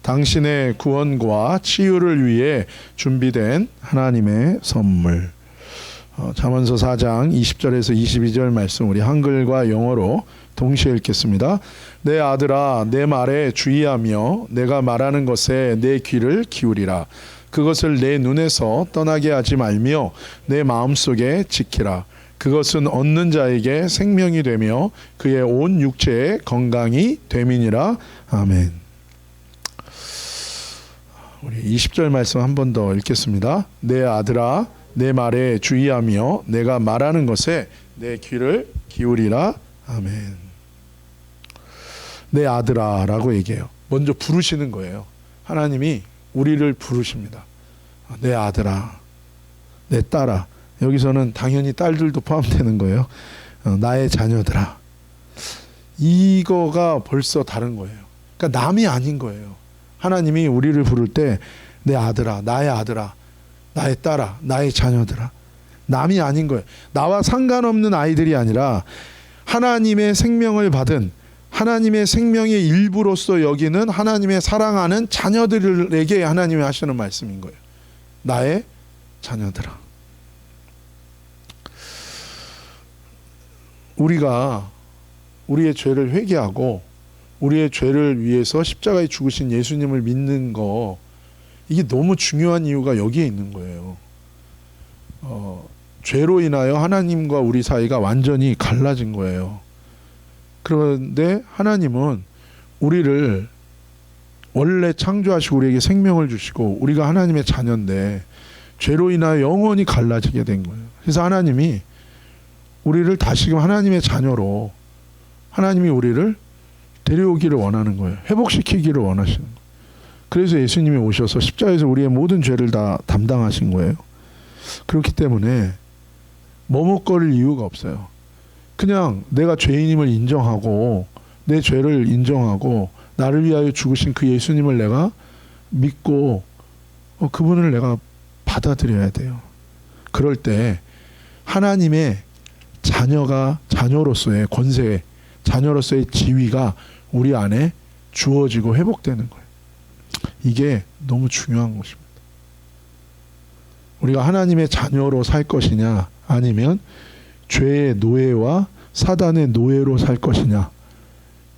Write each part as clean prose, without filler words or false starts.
당신의 구원과 치유를 위해 준비된 하나님의 선물. 잠언서 4장 20절에서 22절 말씀 우리 한글과 영어로 동시에 읽겠습니다. 내 아들아, 내 말에 주의하며 내가 말하는 것에 내 귀를 기울이라. 그것을 내 눈에서 떠나게 하지 말며 내 마음속에 지키라. 그것은 얻는 자에게 생명이 되며 그의 온 육체에 건강이 됨이니라. 아멘. 우리 20절 말씀 한 번 더 읽겠습니다. 내 아들아, 내 말에 주의하며 내가 말하는 것에 내 귀를 기울이라. 아멘. 내 아들아 라고 얘기해요. 먼저 부르시는 거예요. 하나님이 우리를 부르십니다. 내 아들아, 내 딸아. 여기서는 당연히 딸들도 포함되는 거예요. 나의 자녀들아. 이거가 벌써 다른 거예요. 그러니까 남이 아닌 거예요. 하나님이 우리를 부를 때 내 아들아, 나의 아들아, 나의 딸아, 나의 자녀들아. 남이 아닌 거예요. 나와 상관없는 아이들이 아니라 하나님의 생명을 받은 하나님의 생명의 일부로서 여기는 하나님의 사랑하는 자녀들에게 하나님이 하시는 말씀인 거예요. 나의 자녀들아. 우리가 우리의 죄를 회개하고 우리의 죄를 위해서 십자가에 죽으신 예수님을 믿는 거, 이게 너무 중요한 이유가 여기에 있는 거예요. 죄로 인하여 하나님과 우리 사이가 완전히 갈라진 거예요. 그런데 하나님은 우리를 원래 창조하시고 우리에게 생명을 주시고 우리가 하나님의 자녀인데 죄로 인하여 영원히 갈라지게 된 거예요. 그래서 하나님이 우리를 다시금 하나님의 자녀로 하나님이 우리를 데려오기를 원하는 거예요. 회복시키기를 원하시는 거예요. 그래서 예수님이 오셔서 십자가에서 우리의 모든 죄를 다 담당하신 거예요. 그렇기 때문에 머뭇거릴 이유가 없어요. 그냥 내가 죄인임을 인정하고 내 죄를 인정하고 나를 위하여 죽으신 그 예수님을 내가 믿고 그분을 내가 받아들여야 돼요. 그럴 때 하나님의 자녀로서의 권세, 자녀로서의 지위가 우리 안에 주어지고 회복되는 거예요. 이게 너무 중요한 것입니다. 우리가 하나님의 자녀로 살 것이냐 아니면 죄의 노예와 사단의 노예로 살 것이냐,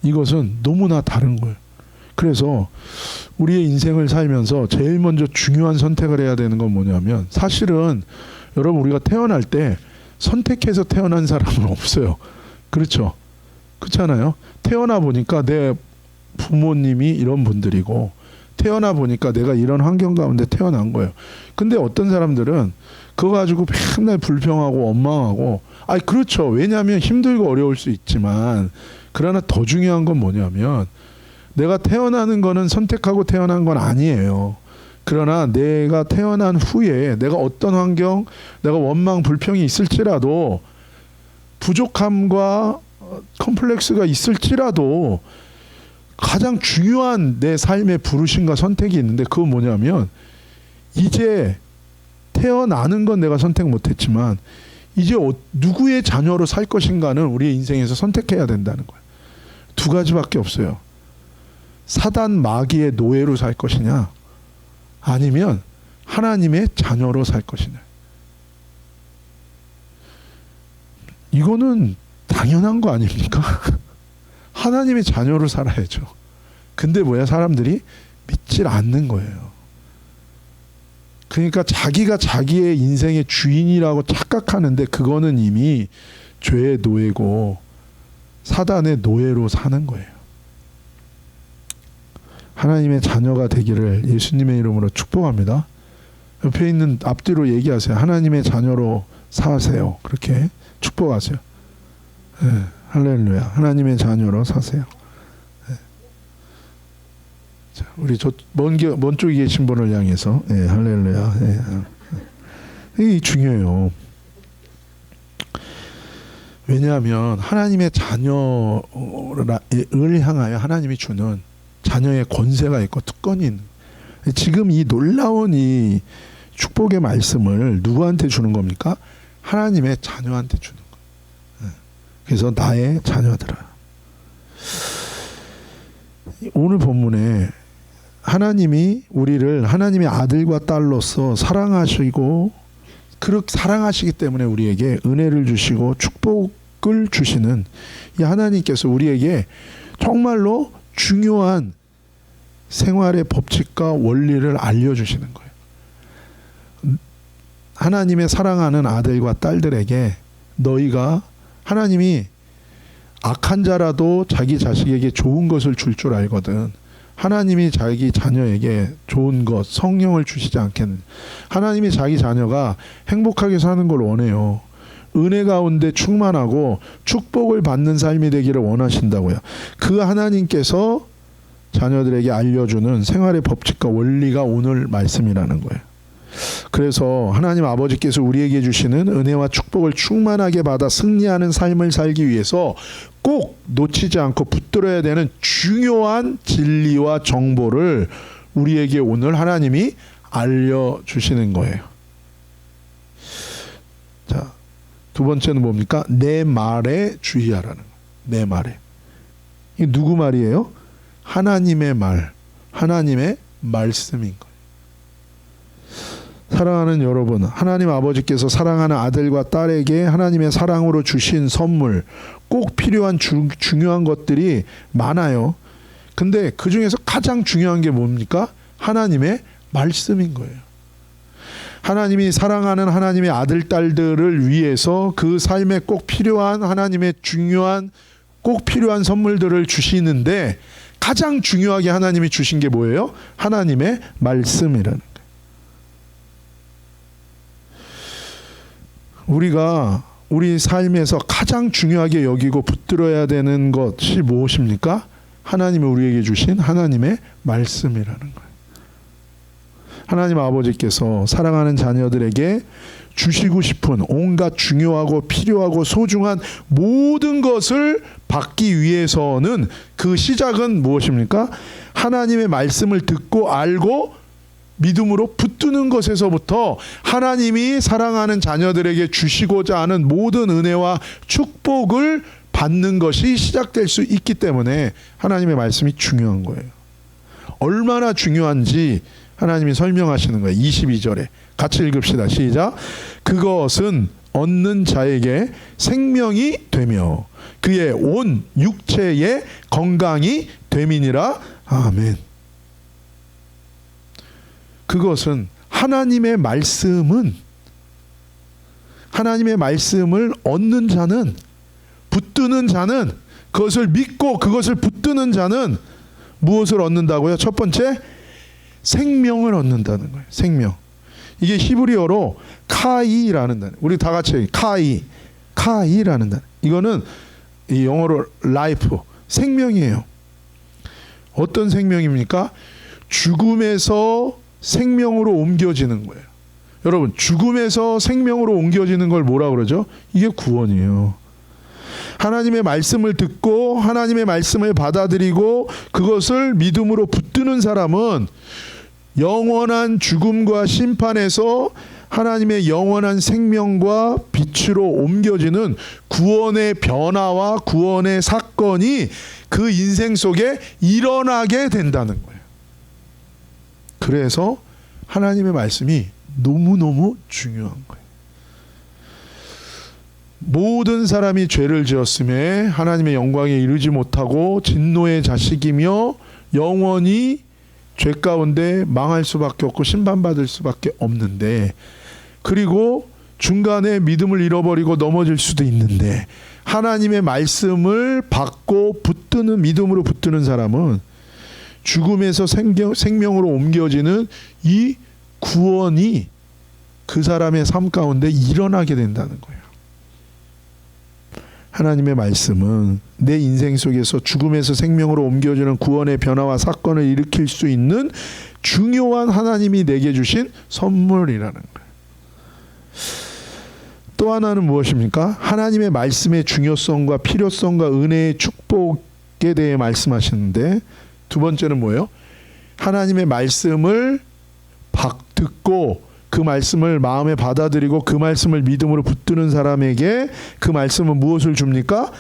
이것은 너무나 다른 거예요. 그래서 우리의 인생을 살면서 제일 먼저 중요한 선택을 해야 되는 건 뭐냐면, 사실은 여러분 우리가 태어날 때 선택해서 태어난 사람은 없어요. 그렇죠? 그렇잖아요. 태어나 보니까 내 부모님이 이런 분들이고 태어나 보니까 내가 이런 환경 가운데 태어난 거예요. 근데 어떤 사람들은 그거 가지고 맨날 불평하고 원망하고, 그렇죠. 왜냐하면 힘들고 어려울 수 있지만, 그러나 더 중요한 건 뭐냐면 내가 태어나는 거는 선택하고 태어난 건 아니에요. 그러나 내가 태어난 후에 내가 어떤 환경, 내가 원망, 불평이 있을지라도, 부족함과 컴플렉스가 있을지라도 가장 중요한 내 삶의 부르심과 선택이 있는데, 그건 뭐냐면 이제 태어나는 건 내가 선택 못했지만 이제 누구의 자녀로 살 것인가는 우리의 인생에서 선택해야 된다는 거예요. 두 가지밖에 없어요. 사단 마귀의 노예로 살 것이냐 아니면 하나님의 자녀로 살 것이냐. 이거는 당연한 거 아닙니까? 하나님의 자녀로 살아야죠. 근데 사람들이 믿질 않는 거예요. 그러니까 자기가 자기의 인생의 주인이라고 착각하는데 그거는 이미 죄의 노예고 사단의 노예로 사는 거예요. 하나님의 자녀가 되기를 예수님의 이름으로 축복합니다. 옆에 있는 앞뒤로 얘기하세요. 하나님의 자녀로 사세요. 그렇게 축복하세요. 네, 할렐루야. 하나님의 자녀로 사세요. 네. 자, 우리 먼 쪽에 계신 분을 향해서, 네, 할렐루야. 네. 이게 중요해요. 왜냐하면 하나님의 자녀를 향하여 하나님이 주는 자녀의 권세가 있고 특권이 있는, 지금 이 놀라운 이 축복의 말씀을 누구한테 주는 겁니까? 하나님의 자녀한테 주는 거예요. 그래서 나의 자녀들아. 오늘 본문에 하나님이 우리를 하나님의 아들과 딸로서 사랑하시고 그렇게 사랑하시기 때문에 우리에게 은혜를 주시고 축복을 주시는 이 하나님께서 우리에게 정말로 중요한 생활의 법칙과 원리를 알려주시는 거예요. 하나님의 사랑하는 아들과 딸들에게 너희가 하나님이 악한 자라도 자기 자식에게 좋은 것을 줄 알거든. 하나님이 자기 자녀에게 좋은 것, 성령을 주시지 않겠느냐. 하나님이 자기 자녀가 행복하게 사는 걸 원해요. 은혜 가운데 충만하고 축복을 받는 삶이 되기를 원하신다고요. 그 하나님께서 자녀들에게 알려주는 생활의 법칙과 원리가 오늘 말씀이라는 거예요. 그래서 하나님 아버지께서 우리에게 주시는 은혜와 축복을 충만하게 받아 승리하는 삶을 살기 위해서 꼭 놓치지 않고 붙들어야 되는 중요한 진리와 정보를 우리에게 오늘 하나님이 알려주시는 거예요. 자, 두 번째는 뭡니까? 내 말에 주의하라는 거예요. 내 말에. 이게 누구 말이에요? 하나님의 말, 하나님의 말씀인 거예요. 사랑하는 여러분, 하나님 아버지께서 사랑하는 아들과 딸에게 하나님의 사랑으로 주신 선물, 꼭 필요한 중요한 것들이 많아요. 근데 그 중에서 가장 중요한 게 뭡니까? 하나님의 말씀인 거예요. 하나님이 사랑하는 하나님의 아들, 딸들을 위해서 그 삶에 꼭 필요한 하나님의 중요한 꼭 필요한 선물들을 주시는데 가장 중요하게 하나님이 주신 게 뭐예요? 하나님의 말씀이라는 거예요. 우리가 우리 삶에서 가장 중요하게 여기고 붙들어야 되는 것이 무엇입니까? 하나님이 우리에게 주신 하나님의 말씀이라는 거예요. 하나님 아버지께서 사랑하는 자녀들에게 주시고 싶은 온갖 중요하고 필요하고 소중한 모든 것을 받기 위해서는 그 시작은 무엇입니까? 하나님의 말씀을 듣고 알고 믿음으로 붙드는 것에서부터 하나님이 사랑하는 자녀들에게 주시고자 하는 모든 은혜와 축복을 받는 것이 시작될 수 있기 때문에 하나님의 말씀이 중요한 거예요. 얼마나 중요한지 하나님이 설명하시는 거예요. 22절에 같이 읽읍시다. 시작. 그것은 얻는 자에게 생명이 되며 그의 온 육체의 건강이 됨이니라. 아멘. 그것은 하나님의 말씀은 하나님의 말씀을 얻는 자는 붙드는 자는 그것을 믿고 그것을 붙드는 자는 무엇을 얻는다고요? 첫 번째 생명을 얻는다는 거예요. 생명. 이게 히브리어로 카이라는 단어. 우리 다 같이 카이라는 단어. 이거는 이 영어로 라이프 생명이에요. 어떤 생명입니까? 죽음에서 생명으로 옮겨지는 거예요. 여러분 죽음에서 생명으로 옮겨지는 걸 뭐라 그러죠? 이게 구원이에요. 하나님의 말씀을 듣고 하나님의 말씀을 받아들이고 그것을 믿음으로 붙드는 사람은 영원한 죽음과 심판에서 하나님의 영원한 생명과 빛으로 옮겨지는 구원의 변화와 구원의 사건이 그 인생 속에 일어나게 된다는 거예요. 그래서 하나님의 말씀이 너무너무 중요한 거예요. 모든 사람이 죄를 지었음에 하나님의 영광에 이르지 못하고 진노의 자식이며 영원히 죄 가운데 망할 수밖에 없고 심판받을 수밖에 없는데 그리고 중간에 믿음을 잃어버리고 넘어질 수도 있는데 하나님의 말씀을 받고 붙드는 믿음으로 붙드는 사람은 죽음에서 생명으로 옮겨지는 이 구원이 그 사람의 삶 가운데 일어나게 된다는 거예요. 하나님의 말씀은 내 인생 속에서 죽음에서 생명으로 옮겨지는 구원의 변화와 사건을 일으킬 수 있는 중요한 하나님이 내게 주신 선물이라는 거예요. 또 하나는 무엇입니까? 하나님의 말씀의 중요성과 필요성과 은혜의 축복에 대해 말씀하시는데 두 번째는 뭐예요? 하나님의 말씀을 듣고 그 말씀을 마음에 받아들이고 그 말씀을 믿음으로 붙드는 사람에게 그 말씀은 무엇을 줍니까?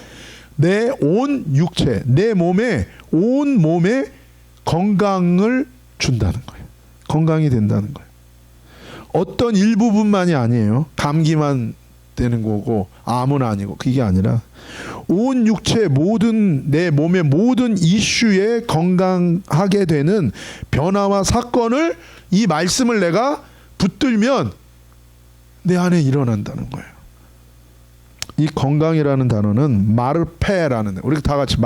내 온 육체, 내 몸에 온 몸에 건강을 준다는 거예요. 건강이 된다는 거예요. 어떤 일부분만이 아니에요. 감기만 되는 거고 암은 아니고, 그게 아니라 온 육체 모든, 내 몸의 모든 이슈에 건강하게 되는 변화와 사건을, 이 말씀을 내가 붙들면 내 안에 일어난다는 거예요. 이 건강이라는 단어는 마르페라는, 우리 다 같이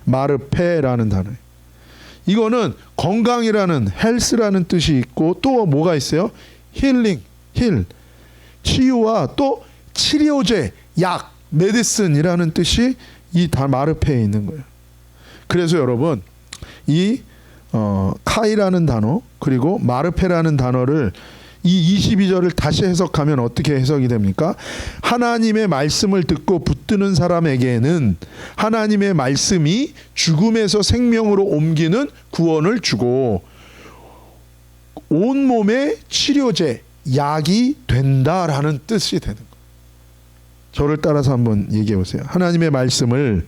마르페라는 단어예요. 이거는 건강이라는, 헬스라는 뜻이 있고, 또 뭐가 있어요? 힐링, 치유와 또 치료제, 약, 메디슨이라는 뜻이 이 마르페에 있는 거예요. 그래서 여러분, 이 카이라는 단어 그리고 마르페라는 단어를, 이 22절을 다시 해석하면 어떻게 해석이 됩니까? 하나님의 말씀을 듣고 붙드는 사람에게는 하나님의 말씀이 죽음에서 생명으로 옮기는 구원을 주고 온몸의 치료제, 약이 된다라는 뜻이 되는 거예요. 저를 따라서 한번 얘기해 보세요. 하나님의 말씀을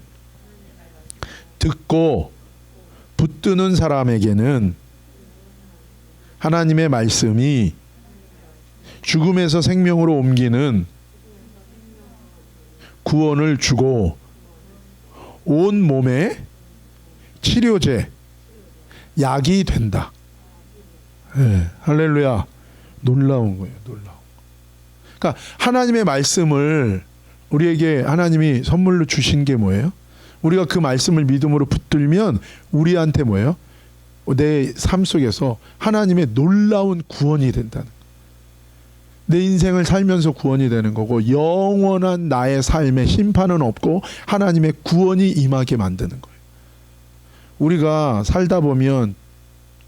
듣고 붙드는 사람에게는 하나님의 말씀이 죽음에서 생명으로 옮기는 구원을 주고 온 몸에 치료제, 약이 된다. 네, 할렐루야. 놀라운 거예요. 놀라운. 그러니까 하나님의 말씀을 우리에게 하나님이 선물로 주신 게 뭐예요? 우리가 그 말씀을 믿음으로 붙들면 우리한테 뭐예요? 내 삶 속에서 하나님의 놀라운 구원이 된다는 거예요. 내 인생을 살면서 구원이 되는 거고, 영원한 나의 삶에 심판은 없고 하나님의 구원이 임하게 만드는 거예요. 우리가 살다 보면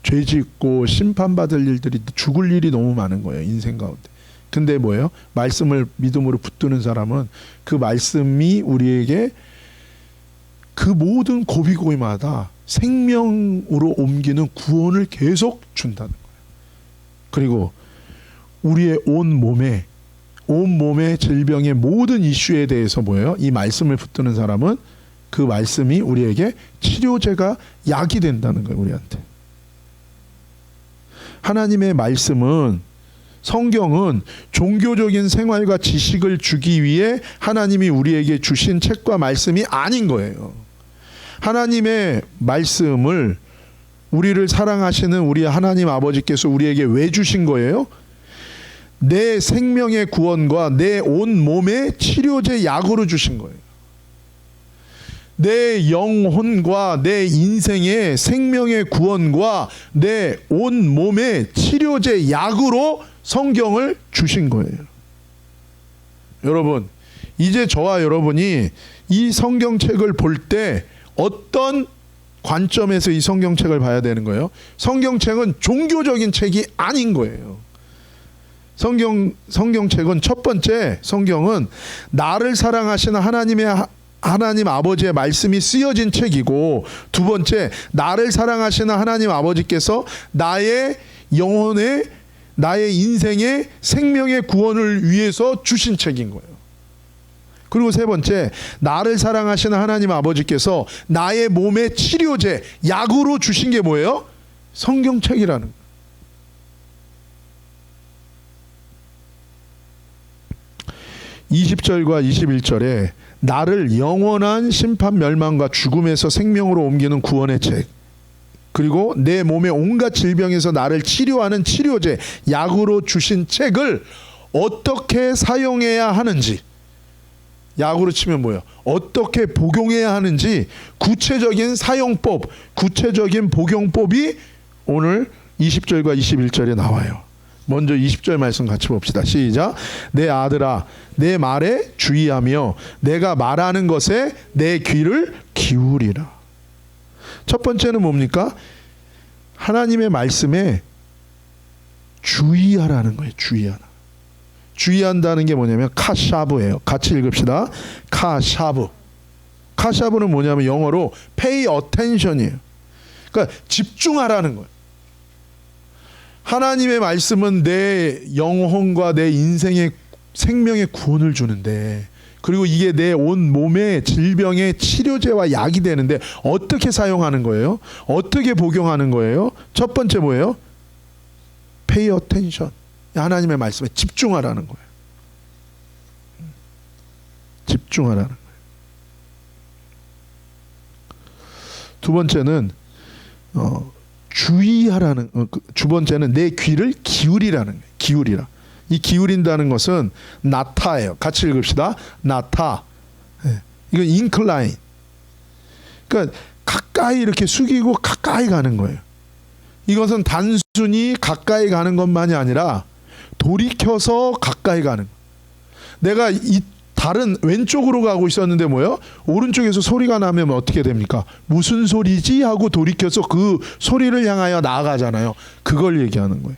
죄 짓고 심판받을 일들이, 죽을 일이 너무 많은 거예요, 인생 가운데. 근데 뭐예요? 말씀을 믿음으로 붙드는 사람은 그 말씀이 우리에게 그 모든 고비고비마다 생명으로 옮기는 구원을 계속 준다는 거예요. 그리고 우리의 온 몸의 질병의 모든 이슈에 대해서 뭐예요? 이 말씀을 붙드는 사람은 그 말씀이 우리에게 치료제가, 약이 된다는 거예요, 우리한테. 하나님의 말씀은, 성경은 종교적인 생활과 지식을 주기 위해 하나님이 우리에게 주신 책과 말씀이 아닌 거예요. 하나님의 말씀을, 우리를 사랑하시는 우리 하나님 아버지께서 우리에게 왜 주신 거예요? 내 생명의 구원과 내 온 몸의 치료제, 약으로 주신 거예요. 내 영혼과 내 인생의 생명의 구원과 내 온 몸의 치료제, 약으로 성경을 주신 거예요. 여러분, 이제 저와 여러분이 이 성경책을 볼 때 어떤 관점에서 이 성경책을 봐야 되는 거예요? 성경책은 종교적인 책이 아닌 거예요. 성경책은, 첫 번째, 성경은 나를 사랑하시는 하나님 아버지의 말씀이 쓰여진 책이고, 두 번째, 나를 사랑하시는 하나님 아버지께서 나의 영혼의, 나의 인생의 생명의 구원을 위해서 주신 책인 거예요. 그리고 세 번째, 나를 사랑하시는 하나님 아버지께서 나의 몸의 치료제, 약으로 주신 게 뭐예요? 성경책이라는 거예요. 20절과 21절에 나를 영원한 심판, 멸망과 죽음에서 생명으로 옮기는 구원의 책, 그리고 내 몸의 온갖 질병에서 나를 치료하는 치료제, 약으로 주신 책을 어떻게 사용해야 하는지, 약으로 치면 뭐예요? 어떻게 복용해야 하는지 구체적인 사용법, 구체적인 복용법이 오늘 20절과 21절에 나와요. 먼저 20절 말씀 같이 봅시다. 시작. 내 아들아, 내 말에 주의하며 내가 말하는 것에 내 귀를 기울이라. 첫 번째는 뭡니까? 하나님의 말씀에 주의하라는 거예요. 주의하라. 주의한다는 게 뭐냐면 카샤브예요. 같이 읽읍시다. 카샤브. 카샤브는 뭐냐면 영어로 pay attention이에요. 그러니까 집중하라는 거예요. 하나님의 말씀은 내 영혼과 내 인생의 생명의 구원을 주는데 그리고 이게 내 온 몸의 질병의 치료제와 약이 되는데 어떻게 사용하는 거예요? 어떻게 복용하는 거예요? 첫 번째 뭐예요? Pay attention. 하나님의 말씀에 집중하라는 거예요. 집중하라는 거예요. 두 번째는 주의하라는, 두 번째는 내 귀를 기울이라는 거예요. 기울이라. 이 기울인다는 것은 나타예요. 같이 읽읍시다. 나타. 이건 incline. 그러니까 가까이 이렇게 숙이고 가까이 가는 거예요. 이것은 단순히 가까이 가는 것만이 아니라 돌이켜서 가까이 가는 거예요. 내가 이 다른 왼쪽으로 가고 있었는데 뭐예요? 오른쪽에서 소리가 나면 어떻게 됩니까? 무슨 소리지? 하고 돌이켜서 그 소리를 향하여 나아가잖아요. 그걸 얘기하는 거예요.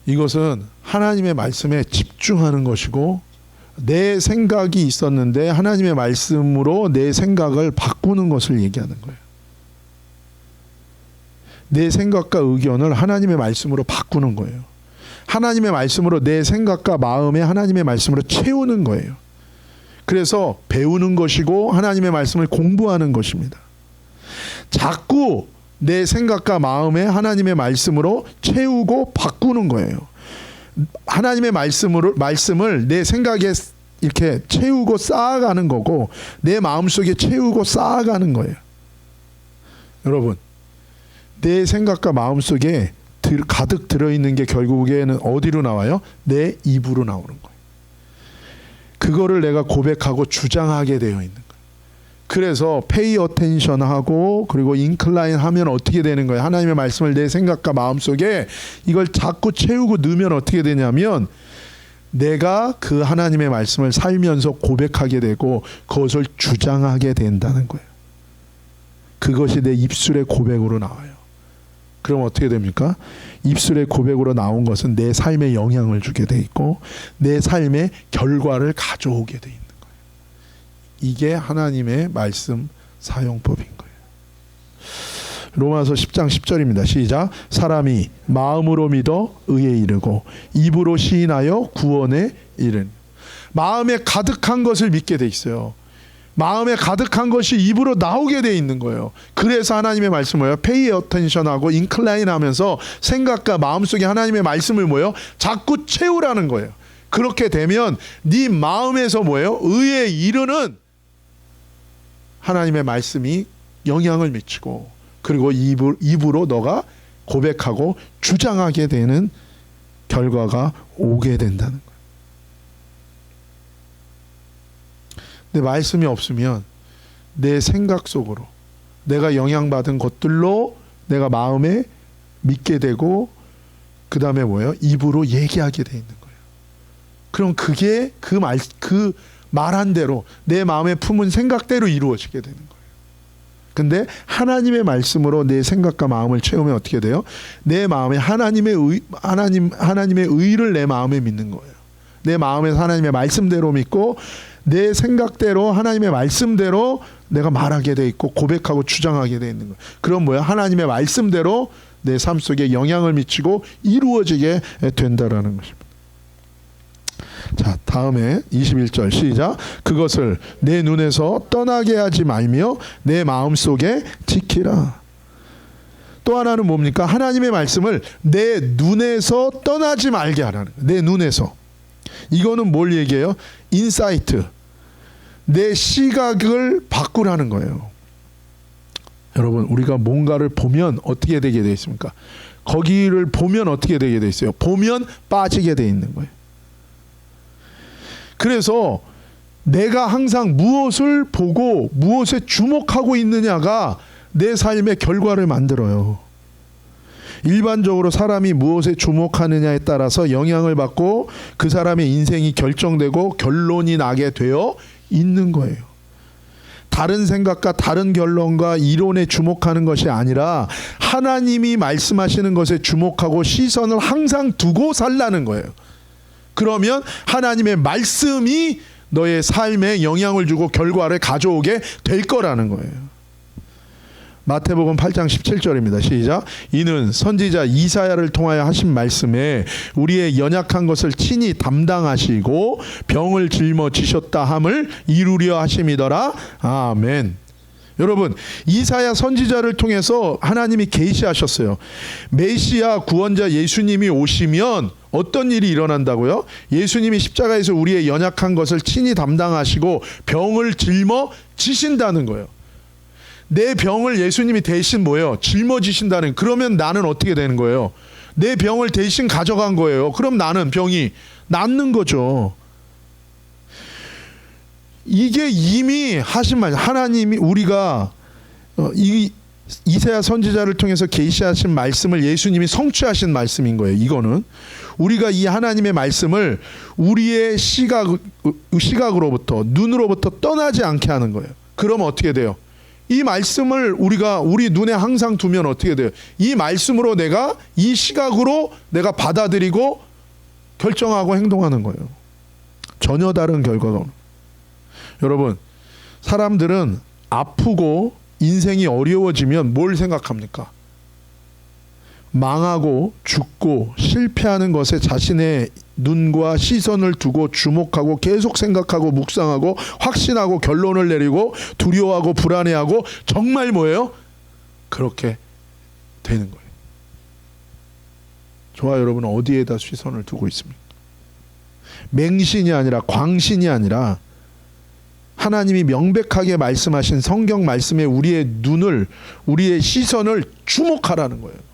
이것은 하나님의 말씀에 집중하는 것이고, 내 생각이 있었는데 하나님의 말씀으로 내 생각을 바꾸는 것을 얘기하는 거예요. 내 생각과 의견을 하나님의 말씀으로 바꾸는 거예요. 하나님의 말씀으로 내 생각과 마음에 하나님의 말씀으로 채우는 거예요. 그래서 배우는 것이고 하나님의 말씀을 공부하는 것입니다. 자꾸 내 생각과 마음에 하나님의 말씀으로 채우고 바꾸는 거예요. 하나님의 말씀을 내 생각에 이렇게 채우고 쌓아가는 거고, 내 마음속에 채우고 쌓아가는 거예요. 여러분, 내 생각과 마음속에 가득 들어있는 게 결국에는 어디로 나와요? 내 입으로 나오는 거예요. 그거를 내가 고백하고 주장하게 되어 있는 거예요. 그래서 pay attention 하고 그리고 incline 하면 어떻게 되는 거예요? 하나님의 말씀을 내 생각과 마음속에 이걸 자꾸 채우고 넣으면 어떻게 되냐면, 내가 그 하나님의 말씀을 살면서 고백하게 되고 그것을 주장하게 된다는 거예요. 그것이 내 입술의 고백으로 나와요. 그럼 어떻게 됩니까? 입술의 고백으로 나온 것은 내 삶에 영향을 주게 돼 있고 내 삶의 결과를 가져오게 돼 있는 거예요. 이게 하나님의 말씀 사용법인 거예요. 로마서 10장 10절입니다. 시작. 사람이 마음으로 믿어 의에 이르고 입으로 시인하여 구원에 이른. 마음에 가득한 것을 믿게 돼 있어요. 마음에 가득한 것이 입으로 나오게 돼 있는 거예요. 그래서 하나님의 말씀을 뭐예요? pay attention 하고 incline 하면서 생각과 마음속에 하나님의 말씀을 뭐예요? 자꾸 채우라는 거예요. 그렇게 되면 네 마음에서 뭐예요? 의에 이르는 하나님의 말씀이 영향을 미치고, 그리고 입으로 너가 고백하고 주장하게 되는 결과가 오게 된다는 거예요. 내 말씀이 없으면 내 생각 속으로 내가 영향받은 것들로 내가 마음에 믿게 되고, 그 다음에 뭐예요? 입으로 얘기하게 돼 있는 거예요. 그럼 그게 그 말한 대로 내 마음에 품은 생각대로 이루어지게 되는 거예요. 근데 하나님의 말씀으로 내 생각과 마음을 채우면 어떻게 돼요? 내 마음에 하나님의 의를 내 마음에 믿는 거예요. 내 마음에서 하나님의 말씀대로 믿고 내 생각대로 하나님의 말씀대로 내가 말하게 돼 있고 고백하고 주장하게 돼 있는 거예요. 그럼 뭐야? 하나님의 말씀대로 내 삶 속에 영향을 미치고 이루어지게 된다라는 것입니다. 자, 다음에 21절 시작. 그것을 내 눈에서 떠나게 하지 말며 내 마음속에 지키라. 또 하나는 뭡니까? 하나님의 말씀을 내 눈에서 떠나지 말게 하라는 거예요. 내 눈에서. 이거는 뭘 얘기해요? 인사이트. 내 시각을 바꾸라는 거예요. 여러분, 우리가 뭔가를 보면 어떻게 되게 되어 있습니까? 거기를 보면 어떻게 되게 되어 있어요? 보면 빠지게 되어 있는 거예요. 그래서 내가 항상 무엇을 보고 무엇에 주목하고 있느냐가 내 삶의 결과를 만들어요. 일반적으로 사람이 무엇에 주목하느냐에 따라서 영향을 받고 그 사람의 인생이 결정되고 결론이 나게 되어 있는 거예요. 다른 생각과 다른 결론과 이론에 주목하는 것이 아니라 하나님이 말씀하시는 것에 주목하고 시선을 항상 두고 살라는 거예요. 그러면 하나님의 말씀이 너의 삶에 영향을 주고 결과를 가져오게 될 거라는 거예요. 마태복음 8장 17절입니다. 시작. 이는 선지자 이사야를 통하여 하신 말씀에 우리의 연약한 것을 친히 담당하시고 병을 짊어지셨다 함을 이루려 하심이더라. 아멘. 여러분, 이사야 선지자를 통해서 하나님이 계시하셨어요. 메시아 구원자 예수님이 오시면 어떤 일이 일어난다고요? 예수님이 십자가에서 우리의 연약한 것을 친히 담당하시고 병을 짊어지신다는 거예요. 내 병을 예수님이 대신 뭐예요? 짊어지신다는. 그러면 나는 어떻게 되는 거예요? 내 병을 대신 가져간 거예요. 그럼 나는 병이 낫는 거죠. 이게 이미 하신 말, 하나님이 우리가 이사야 선지자를 통해서 계시하신 말씀을 예수님이 성취하신 말씀인 거예요. 이거는 우리가 이 하나님의 말씀을 우리의 시각으로부터, 눈으로부터 떠나지 않게 하는 거예요. 그러면 어떻게 돼요? 이 말씀을 우리가 우리 눈에 항상 두면 어떻게 돼요? 이 말씀으로 내가 이 시각으로 내가 받아들이고 결정하고 행동하는 거예요. 전혀 다른 결과가 오는. 여러분, 사람들은 아프고 인생이 어려워지면 뭘 생각합니까? 망하고 죽고 실패하는 것에 자신의 눈과 시선을 두고 주목하고 계속 생각하고 묵상하고 확신하고 결론을 내리고 두려워하고 불안해하고 정말 뭐예요? 그렇게 되는 거예요. 저와 여러분은 어디에다 시선을 두고 있습니까? 맹신이 아니라 광신이 아니라 하나님이 명백하게 말씀하신 성경 말씀에 우리의 눈을, 우리의 시선을 주목하라는 거예요.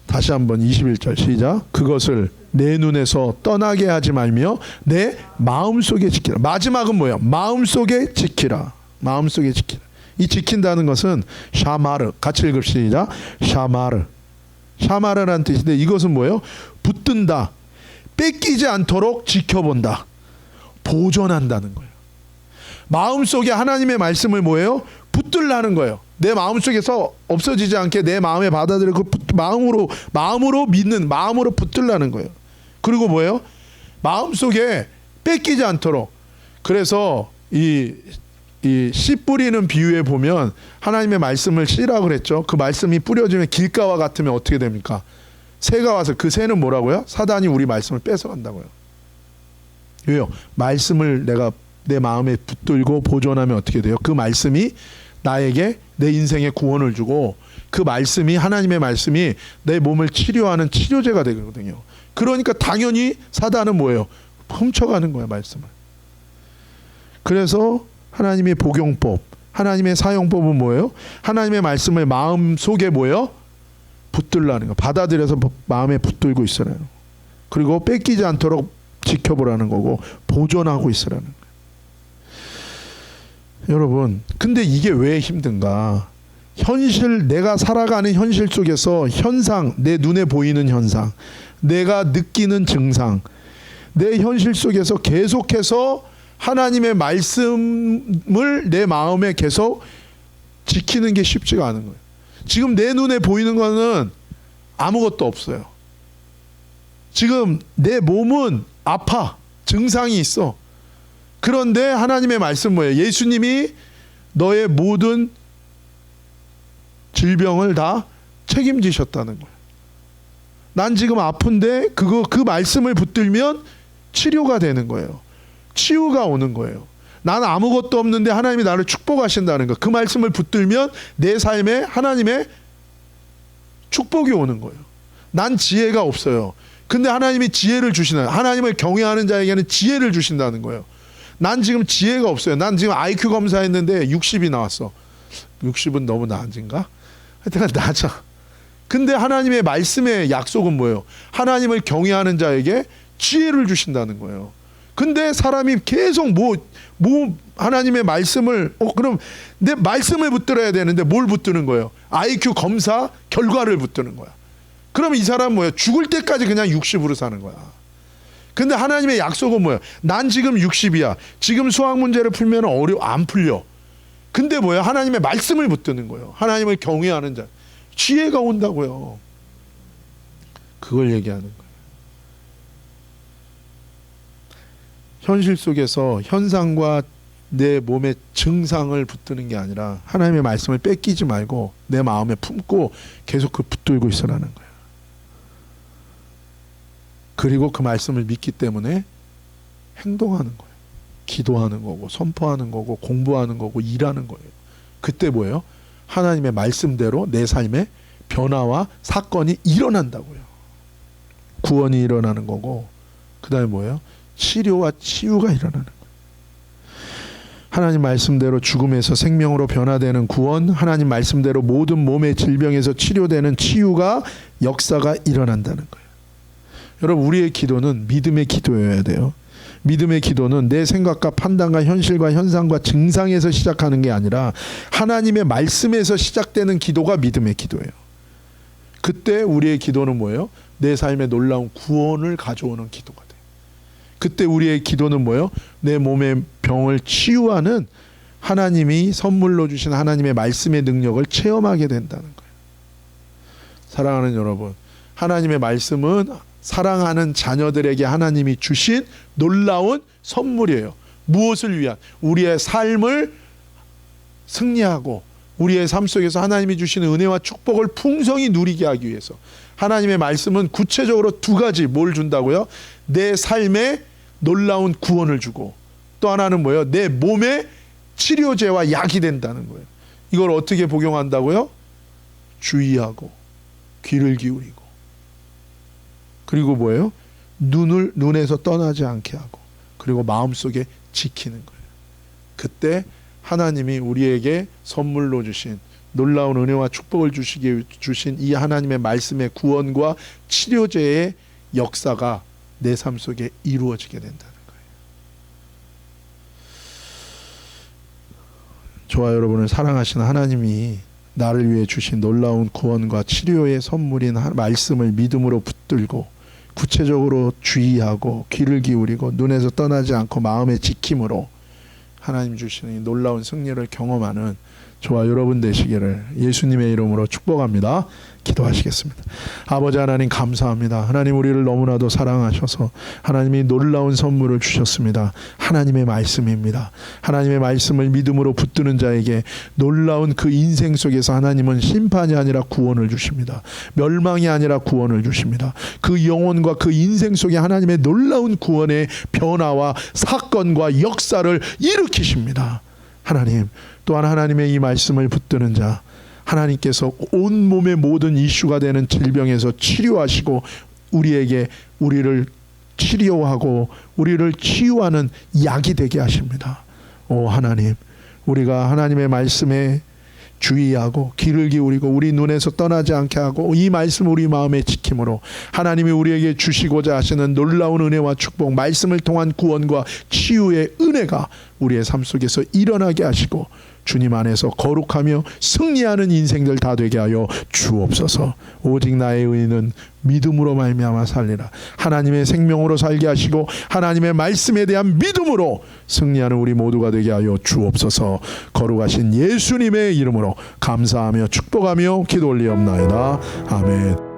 다시 한번 21절 시작. 그것을 내 눈에서 떠나게 하지 말며 내 마음속에 지키라. 마지막은 뭐야? 마음속에 지키라. 마음속에 지키라. 이 지킨다는 것은 샤마르. 같이 읽읍시다. 샤마르. 샤마르라는 뜻인데 이것은 뭐예요? 붙든다. 뺏기지 않도록 지켜본다. 보존한다는 거예요. 마음속에 하나님의 말씀을 뭐예요? 붙들라는 거예요. 내 마음속에서 없어지지 않게 내 마음에 받아들이고 마음으로 믿는, 마음으로 붙들라는 거예요. 그리고 뭐예요? 마음속에 뺏기지 않도록. 그래서 이 씨 뿌리는 비유에 보면 하나님의 말씀을 씨라고 그랬죠. 그 말씀이 뿌려지면 길가와 같으면 어떻게 됩니까? 새가 와서, 그 새는 뭐라고요? 사단이 우리 말씀을 뺏어간다고요. 왜요? 말씀을 내가 내 마음에 붙들고 보존하면 어떻게 돼요? 그 말씀이 나에게 내 인생에 구원을 주고 그 말씀이, 하나님의 말씀이 내 몸을 치료하는 치료제가 되거든요. 그러니까 당연히 사단은 뭐예요? 훔쳐가는 거예요, 말씀을. 그래서 하나님의 복용법, 하나님의 사용법은 뭐예요? 하나님의 말씀을 마음속에 뭐예요? 붙들라는 거. 받아들여서 마음에 붙들고 있으라는 거. 그리고 뺏기지 않도록 지켜보라는 거고 보존하고 있으라는 거예요. 여러분, 근데 이게 왜 힘든가? 현실, 내가 살아가는 현실 속에서 현상, 내 눈에 보이는 현상, 내가 느끼는 증상, 내 현실 속에서 계속해서 하나님의 말씀을 내 마음에 계속 지키는 게 쉽지가 않은 거예요. 지금 내 눈에 보이는 거는 아무것도 없어요. 지금 내 몸은 아파. 증상이 있어. 그런데 하나님의 말씀 뭐예요? 예수님이 너의 모든 질병을 다 책임지셨다는 거예요. 난 지금 아픈데 그 말씀을 붙들면 치료가 되는 거예요. 치유가 오는 거예요. 나는 아무것도 없는데 하나님이 나를 축복하신다는 거. 그 말씀을 붙들면 내 삶에 하나님의 축복이 오는 거예요. 난 지혜가 없어요. 근데 하나님이 지혜를 주시나요? 하나님을 경외하는 자에게는 지혜를 주신다는 거예요. 난 지금 지혜가 없어요. 난 지금 IQ 검사했는데 60이 나왔어. 60은 너무 낮은가? 하여튼 낮아. 근데 하나님의 말씀의 약속은 뭐예요? 하나님을 경외하는 자에게 지혜를 주신다는 거예요. 근데 사람이 계속 하나님의 말씀을 그럼 내 말씀을 붙들어야 되는데 뭘 붙드는 거예요? IQ 검사 결과를 붙드는 거야. 그러면 이 사람은 뭐예요? 죽을 때까지 그냥 60으로 사는 거야. 근데 하나님의 약속은 뭐예요? 난 지금 60이야. 지금 수학 문제를 풀면 안 풀려. 근데 뭐예요? 하나님의 말씀을 붙드는 거예요. 하나님을 경외하는 자. 지혜가 온다고요. 그걸 얘기하는 거예요. 현실 속에서 현상과 내 몸에 증상을 붙드는 게 아니라 하나님의 말씀을 뺏기지 말고 내 마음에 품고 계속 그 붙들고 있으라는 거예요. 그리고 그 말씀을 믿기 때문에 행동하는 거예요. 기도하는 거고 선포하는 거고 공부하는 거고 일하는 거예요. 그때 뭐예요? 하나님의 말씀대로 내 삶에 변화와 사건이 일어난다고요. 구원이 일어나는 거고 그 다음에 뭐예요? 치료와 치유가 일어나는 거예요. 하나님 말씀대로 죽음에서 생명으로 변화되는 구원, 하나님 말씀대로 모든 몸의 질병에서 치료되는 치유가 역사가 일어난다는 거예요. 여러분, 우리의 기도는 믿음의 기도여야 돼요. 믿음의 기도는 내 생각과 판단과 현실과 현상과 증상에서 시작하는 게 아니라 하나님의 말씀에서 시작되는 기도가 믿음의 기도예요. 그때 우리의 기도는 뭐예요? 내 삶에 놀라운 구원을 가져오는 기도가 돼요. 그때 우리의 기도는 뭐예요? 내 몸의 병을 치유하는 하나님이 선물로 주신 하나님의 말씀의 능력을 체험하게 된다는 거예요. 사랑하는 여러분, 하나님의 말씀은 사랑하는 자녀들에게 하나님이 주신 놀라운 선물이에요. 무엇을 위한? 우리의 삶을 승리하고 우리의 삶 속에서 하나님이 주시는 은혜와 축복을 풍성히 누리게 하기 위해서. 하나님의 말씀은 구체적으로 두 가지 뭘 준다고요? 내 삶에 놀라운 구원을 주고 또 하나는 뭐예요? 내 몸에 치료제와 약이 된다는 거예요. 이걸 어떻게 복용한다고요? 주의하고 귀를 기울이고 그리고 뭐예요? 눈에서 떠나지 않게 하고 그리고 마음속에 지키는 거예요. 그때 하나님이 우리에게 선물로 주신 놀라운 은혜와 축복을 주신 이 하나님의 말씀의 구원과 치료제의 역사가 내 삶 속에 이루어지게 된다는 거예요. 저와 여러분을 사랑하시는 하나님이 나를 위해 주신 놀라운 구원과 치료의 선물인 말씀을 믿음으로 붙들고 구체적으로 주의하고 귀를 기울이고 눈에서 떠나지 않고 마음의 지킴으로 하나님 주시는 이 놀라운 승리를 경험하는 저와 여러분 되시기를 예수님의 이름으로 축복합니다. 기도하시겠습니다. 아버지 하나님 감사합니다. 하나님 우리를 너무나도 사랑하셔서 하나님이 놀라운 선물을 주셨습니다. 하나님의 말씀입니다. 하나님의 말씀을 믿음으로 붙드는 자에게 놀라운 그 인생 속에서 하나님은 심판이 아니라 구원을 주십니다. 멸망이 아니라 구원을 주십니다. 그 영혼과 그 인생 속에 하나님의 놀라운 구원의 변화와 사건과 역사를 일으키십니다. 하나님, 또한 하나님의 이 말씀을 붙드는 자, 하나님께서 온몸의 모든 이슈가 되는 질병에서 치료하시고 우리를 치료하고 우리를 치유하는 약이 되게 하십니다. 오 하나님, 우리가 하나님의 말씀에 주의하고 귀를 기울이고 우리 눈에서 떠나지 않게 하고 이 말씀 우리 마음에 지킴으로 하나님이 우리에게 주시고자 하시는 놀라운 은혜와 축복, 말씀을 통한 구원과 치유의 은혜가 우리의 삶 속에서 일어나게 하시고 주님 안에서 거룩하며 승리하는 인생들 다 되게 하여 주옵소서. 오직 나의 의인은 믿음으로 말미암아 살리라. 하나님의 생명으로 살게 하시고 하나님의 말씀에 대한 믿음으로 승리하는 우리 모두가 되게 하여 주옵소서. 거룩하신 예수님의 이름으로 감사하며 축복하며 기도 올리옵나이다. 아멘.